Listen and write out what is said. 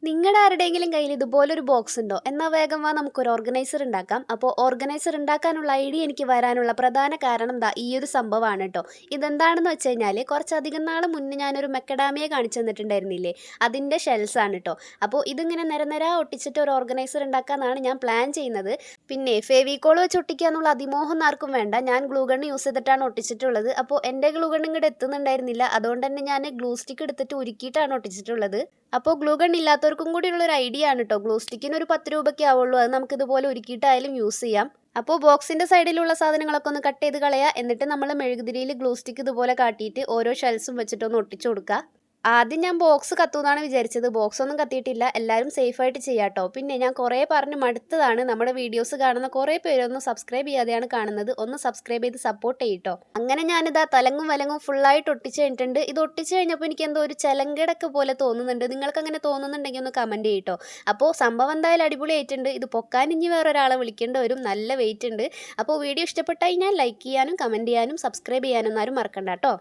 നിങ്ങളുടെ ആരുടെയെങ്കിലും കയ്യിൽ ഇതുപോലൊരു ബോക്സ് ഉണ്ടോ? എന്നാൽ വേഗം വാ നമുക്കൊരു ഓർഗനൈസർ ഉണ്ടാക്കാം. അപ്പോൾ ഓർഗനൈസർ ഉണ്ടാക്കാനുള്ള ഐഡിയ എനിക്ക് വരാനുള്ള പ്രധാന കാരണം ദാ ഈ ഒരു സംഭവമാണ് കേട്ടോ. ഇതെന്താണെന്ന് വെച്ച് കഴിഞ്ഞാൽ കുറച്ചധികം നാൾ മുന്നേ ഞാനൊരു മെക്കഡാമിയെ കാണിച്ചു തന്നിട്ടുണ്ടായിരുന്നില്ലേ, അതിൻ്റെ ഷെൽസ് ആണ് കേട്ടോ. അപ്പോൾ ഇതിങ്ങനെ നിരനിര ഒട്ടിച്ചിട്ട് ഒരു ഓർഗനൈസർ ഉണ്ടാക്കാമെന്നാണ് ഞാൻ പ്ലാൻ ചെയ്യുന്നത്. പിന്നെ ഫെവിക്കോൾ വെച്ച് ഒട്ടിക്കുക എന്നുള്ള അതിമോഹം ആർക്കും വേണ്ട. ഞാൻ ഗ്ലൂ ഗൺ യൂസ് ചെയ്തിട്ടാണ് ഒട്ടിച്ചിട്ടുള്ളത്. അപ്പോൾ എൻ്റെ ഗ്ലൂ ഗൺ ഇങ്ങോട്ട് എത്തുന്നുണ്ടായിരുന്നില്ല, അതുകൊണ്ട് തന്നെ ഞാൻ ഗ്ലൂ സ്റ്റിക്ക് എടുത്തിട്ട് ഉരുക്കിയിട്ടാണ് ഒട്ടിച്ചിട്ടുള്ളത്. അപ്പോൾ ഗ്ലൂ ഗൺ ഇല്ലാത്തവർക്കും കൂടിയുള്ള ഒരു ഐഡിയ ആണ് കേട്ടോ. ഗ്ലൂ സ്റ്റിക്കിന് ഒരു 10 രൂപയ്ക്ക് ആവുള്ളൂ. അത് നമുക്ക് ഇതുപോലെ ഉരുക്കിയിട്ടായാലും യൂസ് ചെയ്യാം. അപ്പോൾ ബോക്സിൻ്റെ സൈഡിലുള്ള സാധനങ്ങളൊക്കെ ഒന്ന് കട്ട് ചെയ്ത് കളയുക. എന്നിട്ട് നമ്മൾ മെഴുകുതിരിയിൽ ഗ്ലൂ സ്റ്റിക്ക് ഇതുപോലെ കാട്ടിയിട്ട് ഓരോ ഷെൽസും വെച്ചിട്ടൊന്ന് ഒട്ടിച്ചു കൊടുക്കുക. ആദ്യം ഞാൻ ബോക്സ് കത്തുമെന്നാണ് വിചാരിച്ചത്. ബോക്സ് ഒന്നും കത്തിയിട്ടില്ല. എല്ലാവരും സേഫായിട്ട് ചെയ്യാം കേട്ടോ. പിന്നെ ഞാൻ കുറേ പറഞ്ഞ് മടുത്തതാണ്. നമ്മുടെ വീഡിയോസ് കാണുന്ന കുറേ പേരൊന്നും സബ്സ്ക്രൈബ് ചെയ്യാതെയാണ് കാണുന്നത്. ഒന്ന് സബ്സ്ക്രൈബ് ചെയ്ത് സപ്പോർട്ട് ചെയ്യട്ടോ. അങ്ങനെ ഞാനിതാ തലങ്ങും വലങ്ങും ഫുള്ളായിട്ട് ഒട്ടിച്ച് കഴിഞ്ഞിട്ടുണ്ട്. ഇത് ഒട്ടിച്ച് കഴിഞ്ഞപ്പോൾ എനിക്ക് എന്തോ ഒരു ചെലങ്കടൊക്കെ പോലെ തോന്നുന്നുണ്ട്. നിങ്ങൾക്ക് അങ്ങനെ തോന്നുന്നുണ്ടെങ്കിൽ ഒന്ന് കമൻറ്റ് ചെയ്യട്ടോ. അപ്പോൾ സംഭവം എന്തായാലും അടിപൊളിയായിട്ടുണ്ട്. ഇത് പൊക്കാൻ ഇനി വേറൊരാളെ വിളിക്കേണ്ടി വരും. നല്ല വെയിറ്റ് ഉണ്ട്. അപ്പോൾ വീഡിയോ ഇഷ്ടപ്പെട്ടാൽ ഞാൻ ലൈക്ക് ചെയ്യാനും കമൻറ്റ് ചെയ്യാനും സബ്സ്ക്രൈബ് ചെയ്യാനും ആരും മറക്കണ്ട കേട്ടോ.